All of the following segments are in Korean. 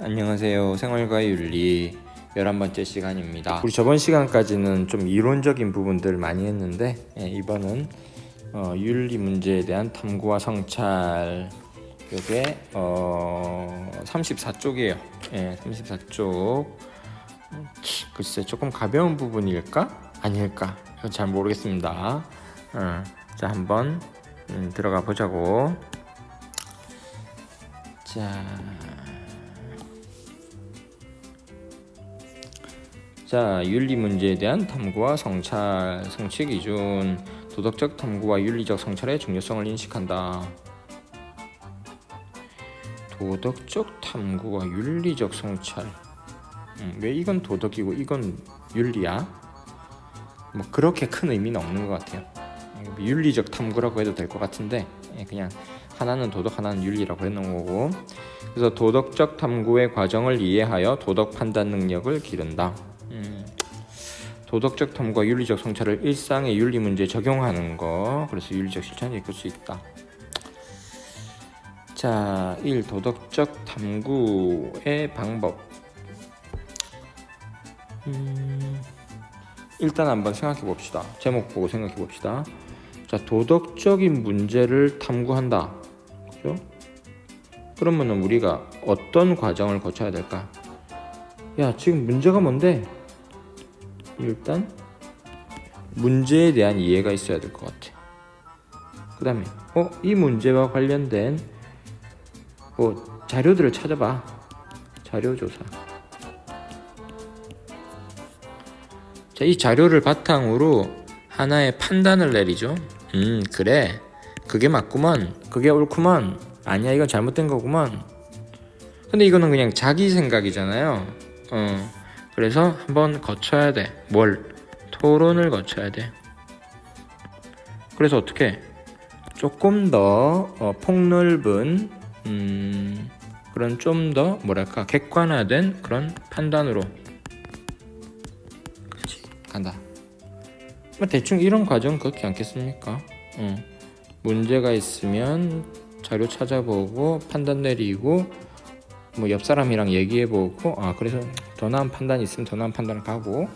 안녕하세요. 생활과 윤리 11번째 시간입니다. 우리 저번 시간까지는 좀 이론적인 부분들을 많이 했는데 이번은 윤리 문제에 대한 탐구와 성찰, 이게 34쪽이에요. 34쪽. 글쎄 조금 가벼운 부분일까? 아닐까? 이건 잘 모르겠습니다. 자, 한번 들어가 보자고. 자, 윤리 문제에 대한 탐구와 성찰, 성취 기준, 도덕적 탐구와 윤리적 성찰의 중요성을 인식한다. 도덕적 탐구와 윤리적 성찰. 왜 이건 도덕이고 이건 윤리야? 뭐 그렇게 큰 의미는 없는 것 같아요. 윤리적 탐구라고 해도 될 것 같은데 그냥 하나는 도덕, 하나는 윤리라고 해놓은 거고. 그래서 도덕적 탐구의 과정을 이해하여 도덕 판단 능력을 기른다. 도덕적 탐구와 윤리적 성찰을 일상의 윤리 문제에 적용하는 거. 그래서 윤리적 실천을 이끌 수 있다. 자, 1. 도덕적 탐구의 방법. 일단 한번 생각해 봅시다. 제목 보고 생각해 봅시다. 자, 도덕적인 문제를 탐구한다. 그죠? 그러면은 우리가 어떤 과정을 거쳐야 될까? 야, 지금 문제가 뭔데? 일단 문제에 대한 이해가 있어야 될 것 같아. 그 다음에 이 문제와 관련된 자료들을 찾아봐. 자료조사. 자, 이 자료를 바탕으로 하나의 판단을 내리죠. 그래, 그게 맞구먼, 그게 옳구먼, 아니야 이건 잘못된 거구먼. 근데 이거는 그냥 자기 생각이잖아요. 그래서 한번 거쳐야 돼. 뭘? 토론을 거쳐야 돼. 그래서 어떻게? 조금 더 폭넓은 그런 좀 더 뭐랄까 객관화된 그런 판단으로 그렇지 간다. 뭐 대충 이런 과정 그렇지 않겠습니까? 문제가 있으면 자료 찾아보고 판단 내리고 뭐 옆 사람이랑 얘기해보고 그래서 더 나은 판단이 있으면 더 나은 판단을 가고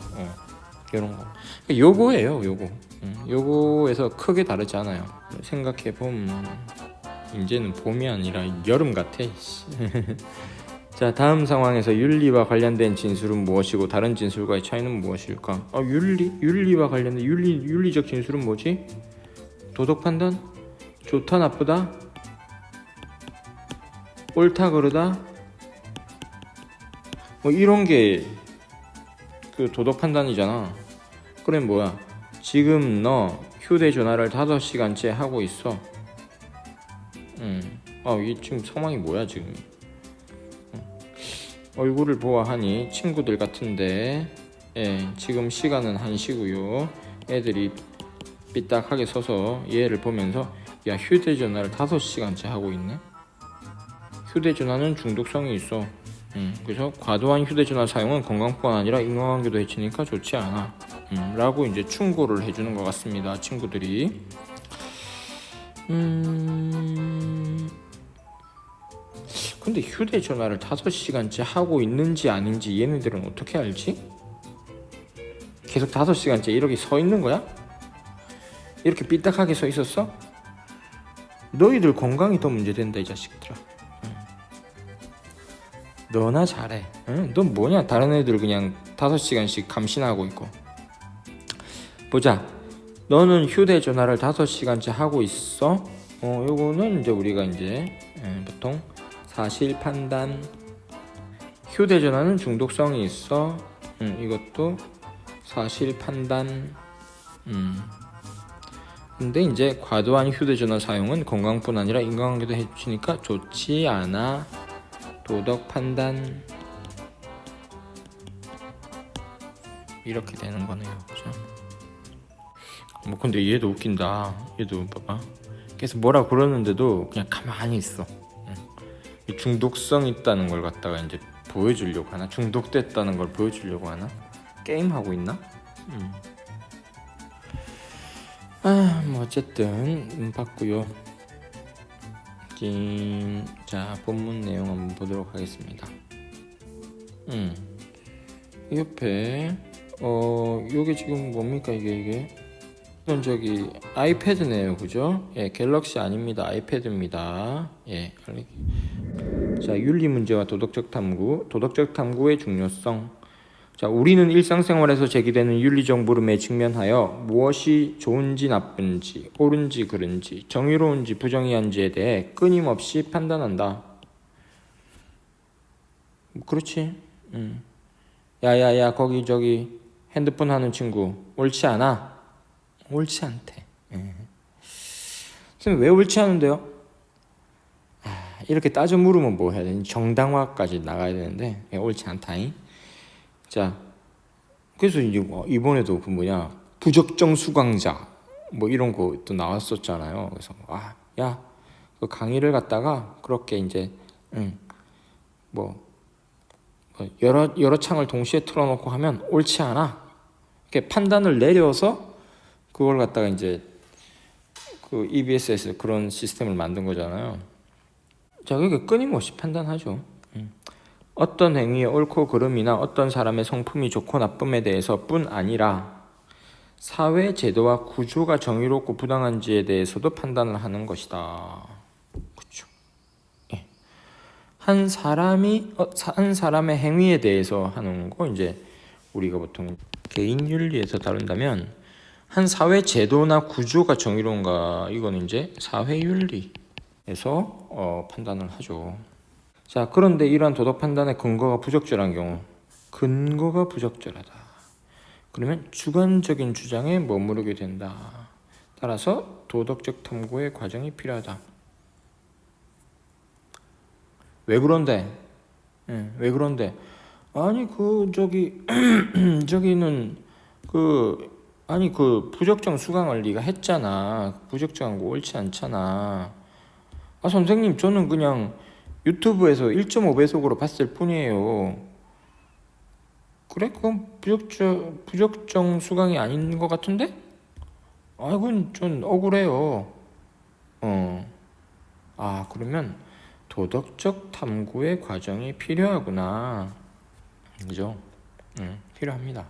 이런 거. 요거예요. 요거에서 크게 다르지 않아요. 생각해보면 이제는 봄이 아니라 여름 같아. 자, 다음 상황에서 윤리와 관련된 진술은 무엇이고 다른 진술과의 차이는 무엇일까? 윤리와 관련된 윤리적 진술은 뭐지? 도덕 판단? 좋다 나쁘다? 옳다 그르다? 뭐 이런 게 그 도덕 판단이잖아. 그럼 뭐야? 지금 너 휴대전화를 5시간째 하고 있어. 이게 지금 상황이 뭐야 지금? 얼굴을 보아하니 친구들 같은데, 지금 시간은 1시고요. 애들이 삐딱하게 서서 얘를 보면서 야, 휴대전화를 5시간째 하고 있네? 휴대전화는 중독성이 있어. 그래서 과도한 휴대전화 사용은 건강뿐 아니라 인간관계도 해치니까 좋지 않아. 라고 이제 충고를 해주는 것 같습니다. 친구들이. 근데 휴대전화를 5시간째 하고 있는지 아닌지 얘네들은 어떻게 알지? 계속 5시간째 이렇게 서 있는 거야? 이렇게 삐딱하게 서 있었어? 너희들 건강이 더 문제된다 이 자식들아. 너나 잘해. 넌 뭐냐? 다른 애들 그냥 5시간씩 감시하고 있고. 보자. 너는 휴대전화를 5시간째 하고 있어? 요거는 이제 우리가 이제 보통 사실 판단. 휴대전화는 중독성이 있어. 이것도 사실 판단. 근데 이제 과도한 휴대전화 사용은 건강뿐 아니라 인간관계도 해치니까 좋지 않아. 도덕 판단. 이렇게 되는 거네요. 그죠? 뭐 근데 얘도 웃긴다. 얘도 봐봐. 계속 뭐라 그러는데도 그냥 가만히 있어. 중독성 있다는 걸 갖다가 이제 보여주려고 하나? 중독됐다는 걸 보여주려고 하나? 게임하고 있나? 뭐 어쨌든 봤고요. 자, 본문 내용 한번 보도록 하겠습니다. 이 옆에 요게 지금 뭡니까 이게 이건 저기 아이패드네요, 그죠? 예, 갤럭시 아닙니다. 아이패드입니다. 예. 자, 윤리 문제와 도덕적 탐구, 도덕적 탐구의 중요성. 자, 우리는 일상생활에서 제기되는 윤리적 물음에 직면하여 무엇이 좋은지 나쁜지, 옳은지 그른지, 정의로운지 부정의한지에 대해 끊임없이 판단한다. 그렇지. 야야야, 거기 저기 핸드폰 하는 친구 옳지 않아? 옳지 않대. 선생님 왜 옳지 않은데요? 이렇게 따져 물으면 뭐 해야 되니? 정당화까지 나가야 되는데 옳지 않다잉. 자, 그래서 이제 이번에도 그 부적정 수강자 뭐 이런 거 또 나왔었잖아요. 그래서 야, 그 강의를 갖다가 그렇게 이제 뭐 여러 창을 동시에 틀어놓고 하면 옳지 않아. 이렇게 판단을 내려서 그걸 갖다가 이제 그 EBS에서 그런 시스템을 만든 거잖아요. 자, 그러니까 끊임없이 판단하죠. 어떤 행위의 옳고 그름이나 어떤 사람의 성품이 좋고 나쁨에 대해서뿐 아니라 사회 제도와 구조가 정의롭고 부당한지에 대해서도 판단을 하는 것이다. 그렇죠. 예. 한 사람의 행위에 대해서 하는 거 이제 우리가 보통 개인 윤리에서 다룬다면 한 사회 제도나 구조가 정의로운가 이거는 이제 사회 윤리에서 판단을 하죠. 자, 그런데 이러한 도덕 판단의 근거가 부적절한 경우, 근거가 부적절하다. 그러면 주관적인 주장에 머무르게 된다. 따라서 도덕적 탐구의 과정이 필요하다. 왜 그런데? 왜 그런데? 아니 저기는 그 부적정 수강을 네가 했잖아. 부적정한 거 옳지 않잖아. 선생님 저는 그냥 유튜브에서 1.5배속으로 봤을 뿐이에요. 그래? 그건 부적정 수강이 아닌 것 같은데? 그건 좀 억울해요. 그러면 도덕적 탐구의 과정이 필요하구나. 그죠? 필요합니다.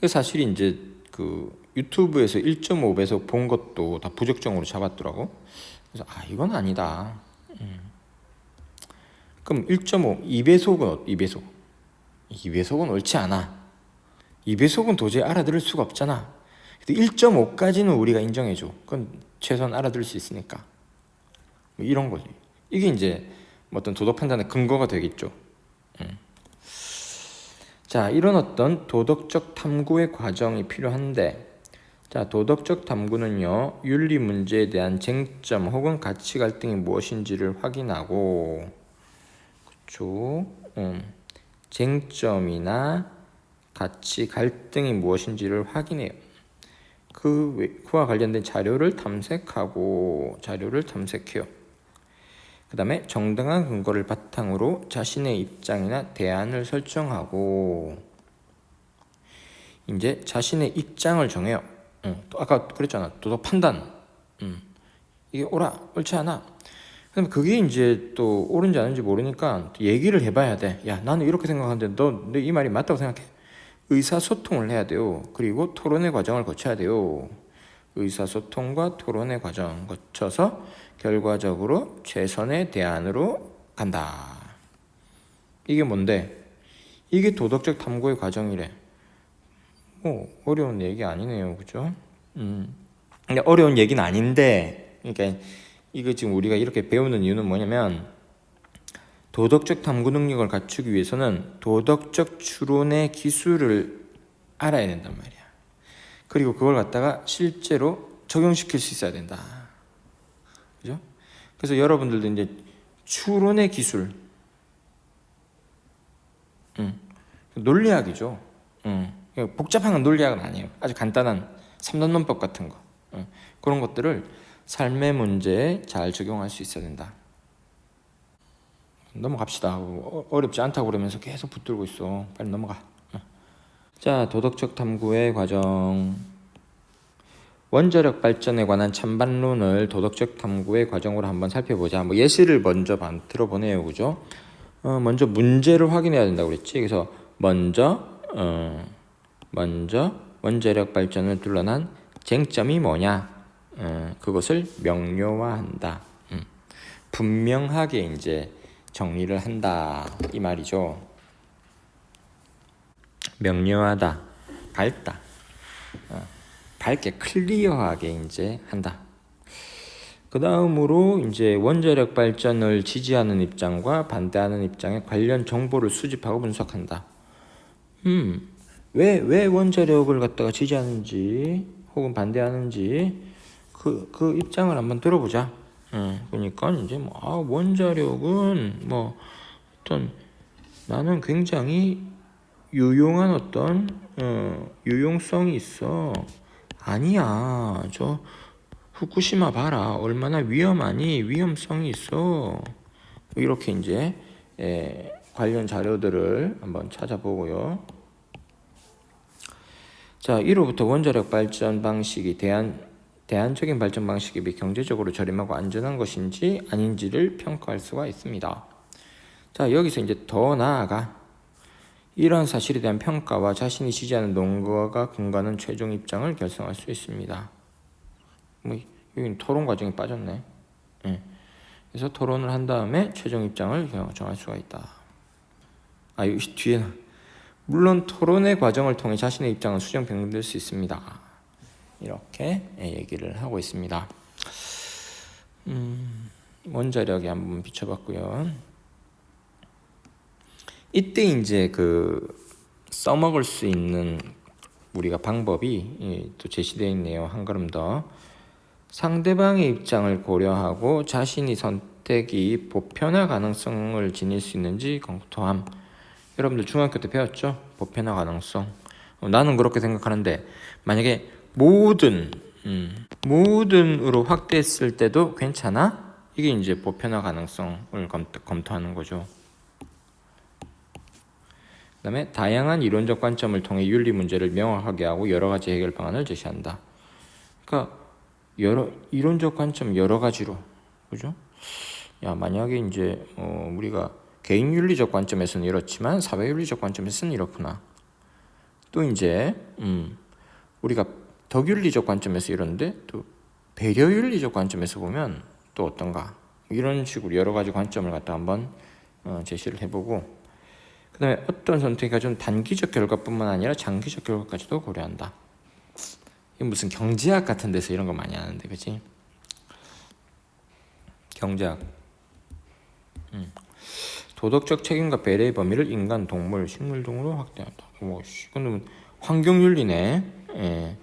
사실 이제 그 유튜브에서 1.5배속 본 것도 다 부적정으로 잡았더라고. 그래서 이건 아니다. 그럼 1.5, 2배속은 2배속은 옳지 않아. 2배속은 도저히 알아들을 수가 없잖아. 1.5까지는 우리가 인정해줘. 그건 최소한 알아들을 수 있으니까. 뭐 이런 거지. 이게 이제 어떤 도덕 판단의 근거가 되겠죠. 자, 이런 어떤 도덕적 탐구의 과정이 필요한데, 자, 도덕적 탐구는요, 윤리 문제에 대한 쟁점 혹은 가치 갈등이 무엇인지를 확인하고, 그쵸? 쟁점이나 가치 갈등이 무엇인지를 확인해요. 그와 관련된 자료를 탐색해요. 그 다음에 정당한 근거를 바탕으로 자신의 입장이나 대안을 설정하고, 이제 자신의 입장을 정해요. 아까 그랬잖아. 도덕 판단. 이게 옳지 않아. 그럼 그게 이제 또 옳은지 아닌지 모르니까 얘기를 해봐야 돼. 야, 나는 이렇게 생각하는데 너 이 말이 맞다고 생각해? 의사소통을 해야 돼요. 그리고 토론의 과정을 거쳐야 돼요. 의사소통과 토론의 과정 거쳐서 결과적으로 최선의 대안으로 간다. 이게 뭔데? 이게 도덕적 탐구의 과정이래. 어려운 얘기 아니네요, 그죠? 근데 어려운 얘기는 아닌데, 그러니까 이거 지금 우리가 이렇게 배우는 이유는 뭐냐면, 도덕적 탐구 능력을 갖추기 위해서는 도덕적 추론의 기술을 알아야 된단 말이야. 그리고 그걸 갖다가 실제로 적용시킬 수 있어야 된다. 그죠? 그래서 여러분들도 이제 추론의 기술, 논리학이죠. 복잡한 건 논리학은 아니에요. 아주 간단한 3단원법 같은 거, 그런 것들을 삶의 문제에 잘 적용할 수 있어야 된다. 넘어갑시다. 어렵지 않다고 그러면서 계속 붙들고 있어. 빨리 넘어가. 자, 도덕적 탐구의 과정. 원자력 발전에 관한 찬반론을 도덕적 탐구의 과정으로 한번 살펴보자. 예시를 먼저 들어보네요, 그죠? 먼저 문제를 확인해야 된다고 그랬지. 그래서 먼저 원자력 발전을 둘러난 쟁점이 뭐냐, 그것을 명료화한다. 분명하게 이제 정리를 한다 이 말이죠. 명료하다, 밝다, 밝게 클리어하게 이제 한다. 그 다음으로 이제 원자력 발전을 지지하는 입장과 반대하는 입장의 관련 정보를 수집하고 분석한다. 왜 원자력을 갖다가 지지하는지 혹은 반대하는지 그 입장을 한번 들어보자. 그러니까 이제 원자력은 어떤 나는 굉장히 유용한 어떤 유용성이 있어. 아니야, 저 후쿠시마 봐라, 얼마나 위험하니, 위험성이 있어. 이렇게 이제 관련 자료들을 한번 찾아보고요. 자, 1호부터 원자력 발전 방식이 대안적인 발전 방식에 비해 경제적으로 저렴하고 안전한 것인지 아닌지를 평가할 수가 있습니다. 자, 여기서 이제 더 나아가 이러한 사실에 대한 평가와 자신이 지지하는 논거가 근거하는 최종 입장을 결정할 수 있습니다. 여기 토론 과정이 빠졌네. 그래서 토론을 한 다음에 최종 입장을 정할 수가 있다. 여기 뒤에는 물론 토론의 과정을 통해 자신의 입장은 수정 변경될 수 있습니다. 이렇게 얘기를 하고 있습니다. 원자력에 한번 비춰봤고요. 이때 이제 써먹을 수 있는 우리가 방법이 또 제시되어 있네요. 한 걸음 더. 상대방의 입장을 고려하고 자신이 선택이 보편화 가능성을 지닐 수 있는지 검토함. 여러분들 중학교 때 배웠죠? 보편화 가능성. 나는 그렇게 생각하는데 만약에 모든으로 확대했을 때도 괜찮아? 이게 이제 보편화 가능성을 검토하는 거죠. 그 다음에 다양한 이론적 관점을 통해 윤리 문제를 명확하게 하고 여러 가지 해결 방안을 제시한다. 그러니까 이론적 관점 여러 가지로, 그죠? 만약에 이제 우리가 개인 윤리적 관점에서는 이렇지만 사회 윤리적 관점에서는 이렇구나. 또 이제 우리가 덕 윤리적 관점에서 이런데 또 배려 윤리적 관점에서 보면 또 어떤가. 이런 식으로 여러 가지 관점을 갖다 한번 제시를 해보고, 그 다음에 어떤 선택이 가진 단기적 결과뿐만 아니라 장기적 결과까지도 고려한다. 이게 무슨 경제학 같은 데서 이런 거 많이 하는데, 그치? 경제학. 도덕적 책임과 배려의 범위를 인간, 동물, 식물 등으로 확대한다. 이거는 환경윤리네.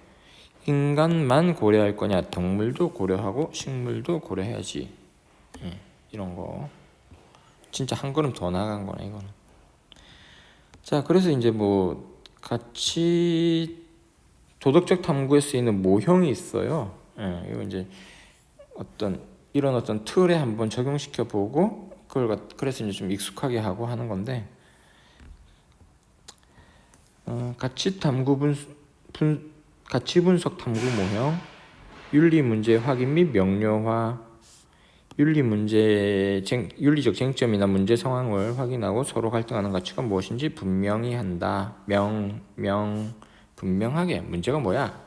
인간만 고려할 거냐, 동물도 고려하고 식물도 고려해야지. 이런 거. 진짜 한 걸음 더 나간 거네, 이거는. 자, 그래서 이제 같이 도덕적 탐구에 쓰이는 모형이 있어요. 이거 이제 이런 어떤 틀에 한번 적용시켜 보고 그래서 이제 좀 익숙하게 하고 하는 건데, 가치 분석 탐구 모형, 윤리 문제 확인 및 명료화, 윤리적 쟁점이나 문제 상황을 확인하고 서로 갈등하는 가치가 무엇인지 분명히 한다. 분명하게 문제가 뭐야?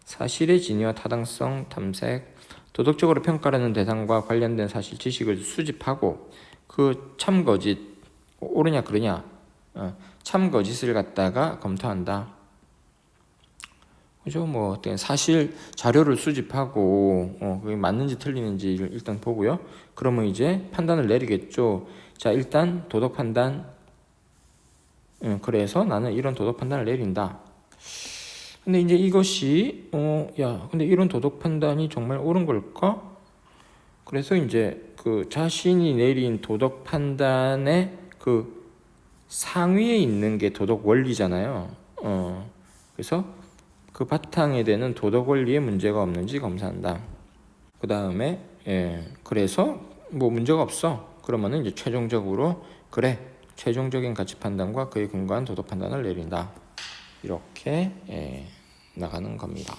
사실의 진위와 타당성 탐색, 도덕적으로 평가하는 대상과 관련된 사실 지식을 수집하고 그 참거짓 옳으냐 그르냐 참거짓을 갖다가 검토한다. 그죠? 어떤 사실 자료를 수집하고 그게 맞는지 틀리는지 일단 보고요. 그러면 이제 판단을 내리겠죠. 자, 일단 도덕 판단. 그래서 나는 이런 도덕 판단을 내린다. 근데 이제 이것이 근데 이런 도덕 판단이 정말 옳은 걸까? 그래서 이제 자신이 내린 도덕 판단의 상위에 있는 게 도덕 원리잖아요. 그래서 그 바탕에 되는 도덕 원리에 문제가 없는지 검사한다. 그 다음에 그래서 문제가 없어. 그러면은 이제 최종적으로 최종적인 가치 판단과 그에 근거한 도덕 판단을 내린다. 이렇게 나가는 겁니다.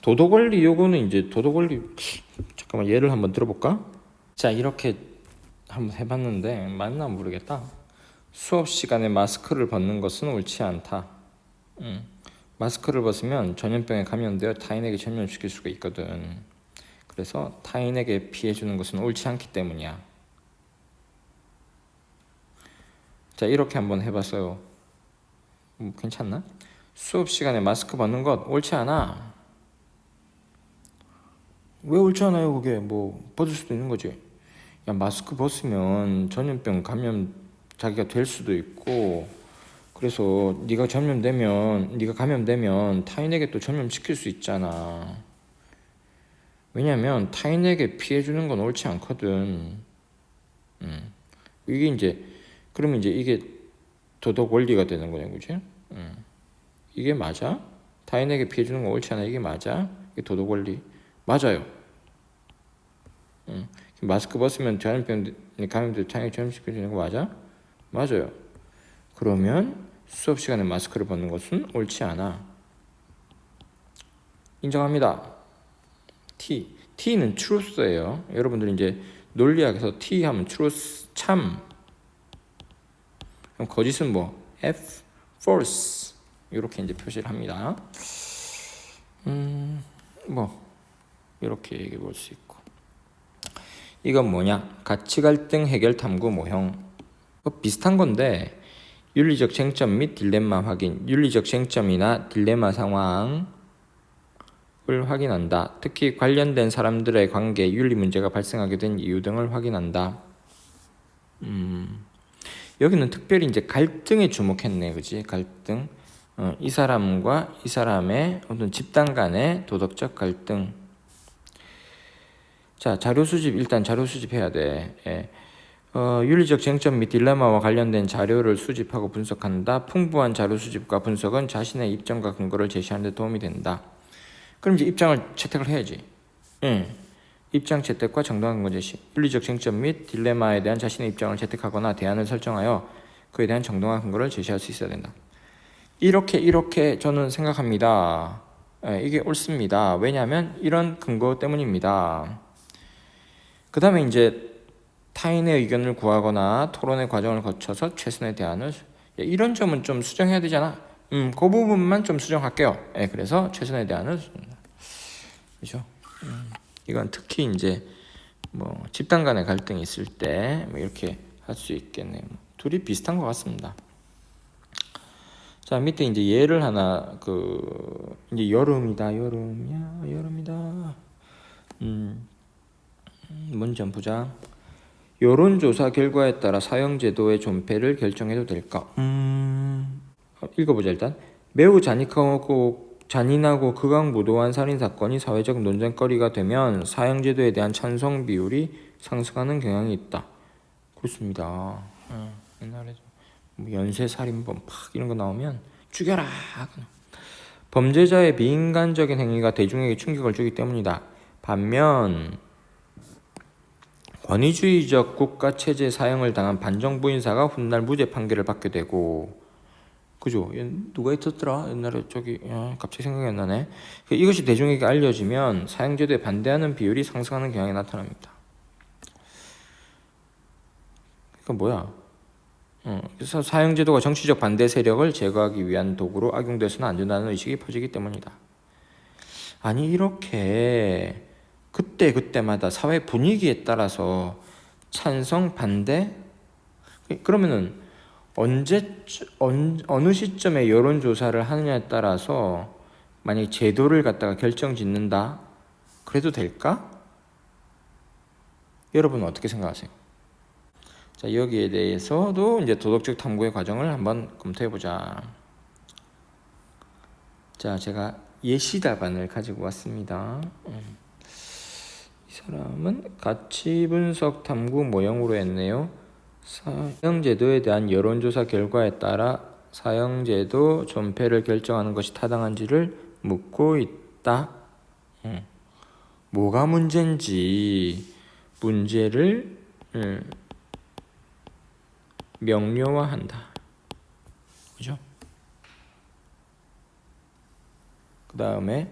도덕 원리 요거는 이제 도덕 원리 잠깐만 예를 한번 들어볼까? 자, 이렇게 한번 해봤는데 맞나 모르겠다. 수업 시간에 마스크를 벗는 것은 옳지 않다. 마스크를 벗으면 전염병에 감염되어 타인에게 전염시킬 수가 있거든. 그래서 타인에게 피해주는 것은 옳지 않기 때문이야. 자, 이렇게 한번 해봤어요. 괜찮나? 수업 시간에 마스크 벗는 것 옳지 않아. 왜 옳지 않아요? 그게 뭐 벗을 수도 있는 거지. 야, 마스크 벗으면 전염병 감염 자기가 될 수도 있고, 그래서 네가 감염되면 타인에게 또 전염시킬 수 있잖아. 왜냐면 타인에게 피해 주는 건 옳지 않거든. 그러면 이제 이게 도덕 원리가 되는 거냐, 그지? 이게 맞아? 타인에게 피해 주는 건 옳지 않아. 이게 맞아? 이게 도덕 원리 맞아요. 마스크 벗으면 전염병 감염돼 타인에게 전염시켜 주는 거 맞아? 맞아요. 그러면 수업 시간에 마스크를 벗는 것은 옳지 않아. 인정합니다. T는 truth예요. 여러분들 이제 논리학에서 T 하면 truth, 참. 그럼 거짓은 뭐? F, false. 이렇게 이제 표시를 합니다. 뭐 이렇게 얘기해 볼 수 있고. 이건 뭐냐? 가치 갈등 해결 탐구 모형. 비슷한 건데 윤리적 쟁점 및 딜레마 확인. 윤리적 쟁점이나 딜레마 상황을 확인한다. 특히 관련된 사람들의 관계에 윤리 문제가 발생하게 된 이유 등을 확인한다. 여기는 특별히 이제 갈등에 주목했네, 그지? 갈등. 이 사람과 이 사람의 어떤 집단 간의 도덕적 갈등. 자, 일단 자료 수집해야 돼. 예. 윤리적 쟁점 및 딜레마와 관련된 자료를 수집하고 분석한다. 풍부한 자료 수집과 분석은 자신의 입장과 근거를 제시하는 데 도움이 된다. 그럼 이제 입장을 채택을 해야지. 입장 채택과 정당한 근거 제시. 윤리적 쟁점 및 딜레마에 대한 자신의 입장을 채택하거나 대안을 설정하여 그에 대한 정당한 근거를 제시할 수 있어야 된다. 이렇게 저는 생각합니다. 이게 옳습니다. 왜냐하면 이런 근거 때문입니다. 그 다음에 이제 타인의 의견을 구하거나 토론의 과정을 거쳐서 최선의 대안을, 이런 점은 좀 수정해야 되잖아. 그 부분만 좀 수정할게요. 그래서 최선의 대안을, 그죠? 이건 특히 이제 뭐 집단 간의 갈등이 있을 때 뭐 이렇게 할 수 있겠네요. 둘이 비슷한 것 같습니다. 자, 밑에 이제 예를 하나, 이제 여름이다. 뭔지 한번 보자. 여론조사 결과에 따라 사형제도의 존폐를 결정해도 될까? 읽어보자. 일단 매우 잔인하고 극악무도한 살인사건이 사회적 논쟁거리가 되면 사형제도에 대한 찬성 비율이 상승하는 경향이 있다. 그렇습니다. 옛날에 뭐 연쇄살인범 이런 거 나오면 죽여라. 범죄자의 비인간적인 행위가 대중에게 충격을 주기 때문이다. 반면 권위주의적 국가체제 사형을 당한 반정부 인사가 훗날 무죄 판결을 받게 되고, 그죠? 누가 있었더라? 옛날에 갑자기 생각이 안 나네. 이것이 대중에게 알려지면 사형제도에 반대하는 비율이 상승하는 경향이 나타납니다. 그러니까 뭐야? 그래서 사형제도가 정치적 반대 세력을 제거하기 위한 도구로 악용돼서는 안 된다는 의식이 퍼지기 때문이다. 아니, 이렇게 그때마다 사회 분위기에 따라서 찬성, 반대? 그러면은 어느 시점에 여론조사를 하느냐에 따라서 만약에 제도를 갖다가 결정짓는다? 그래도 될까? 여러분은 어떻게 생각하세요? 자, 여기에 대해서도 이제 도덕적 탐구의 과정을 한번 검토해보자. 자, 제가 예시 답안을 가지고 왔습니다. 이 사람은 가치 분석 탐구 모형으로 했네요. 사형제도에 대한 여론조사 결과에 따라 사형제도 존폐를 결정하는 것이 타당한지를 묻고 있다. 뭐가 문제인지 문제를 명료화한다. 그죠? 그 다음에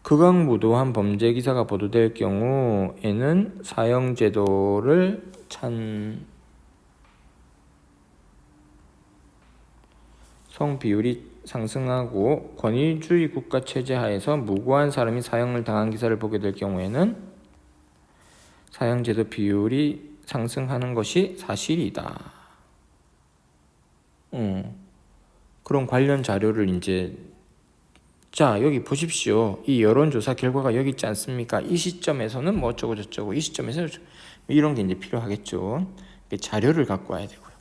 극악무도한 범죄 기사가 보도될 경우에는 사형제도를 찬성 비율이 상승하고 권위주의 국가 체제 하에서 무고한 사람이 사형을 당한 기사를 보게 될 경우에는 사형제도 비율이 상승하는 것이 사실이다. 그런 관련 자료를 이제 자 여기 보십시오. 이 여론조사 결과가 여기 있지 않습니까? 이 시점에서는 뭐 어쩌고 저쩌고 이 시점에서는 이런 게 이제 필요하겠죠. 자료를 갖고 와야 되고요.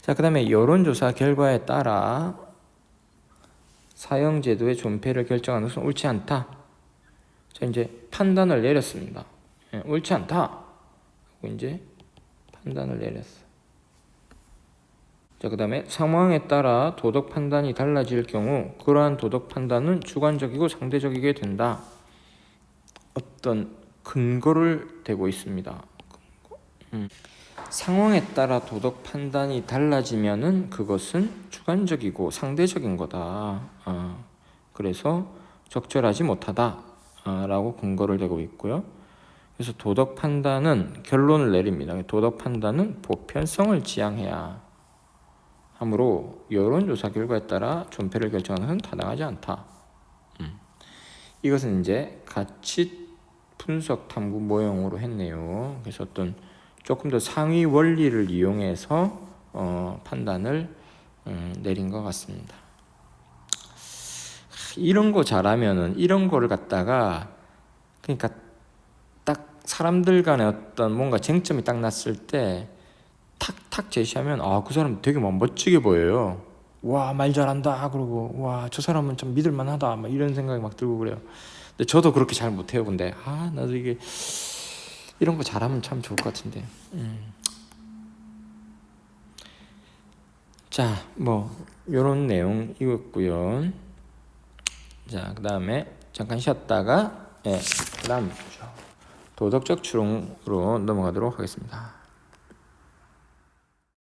자 그다음에 여론조사 결과에 따라 사형제도의 존폐를 결정하는 것은 옳지 않다. 자 이제 판단을 내렸습니다. 옳지 않다. 하고 이제 판단을 내렸어. 자, 그 다음에 상황에 따라 도덕 판단이 달라질 경우 그러한 도덕 판단은 주관적이고 상대적이게 된다. 어떤 근거를 대고 있습니다. 상황에 따라 도덕 판단이 달라지면은 그것은 주관적이고 상대적인 거다. 그래서 적절하지 못하다. 라고 근거를 대고 있고요. 그래서 도덕 판단은 결론을 내립니다. 도덕 판단은 보편성을 지향해야 하므로 여론조사 결과에 따라 존폐를 결정하는 것은 타당하지 않다. 이것은 이제 가치 분석 탐구 모형으로 했네요. 그래서 어떤 조금 더 상위 원리를 이용해서 판단을 내린 것 같습니다. 이런 거 잘하면은 이런 거를 갖다가 그러니까 딱 사람들 간에 어떤 뭔가 쟁점이 딱 났을 때 탁탁 제시하면 그 사람 되게 막 멋지게 보여요. 와, 말 잘한다. 그러고 와, 저 사람은 좀 믿을만하다. 막 이런 생각이 막 들고 그래요. 근데 저도 그렇게 잘 못해요. 근데 나도 이게 이런 거 잘하면 참 좋을 것 같은데. 자, 뭐 이런 내용이었고요. 자, 그 다음에 잠깐 쉬었다가 그다음 도덕적 추론으로 넘어가도록 하겠습니다.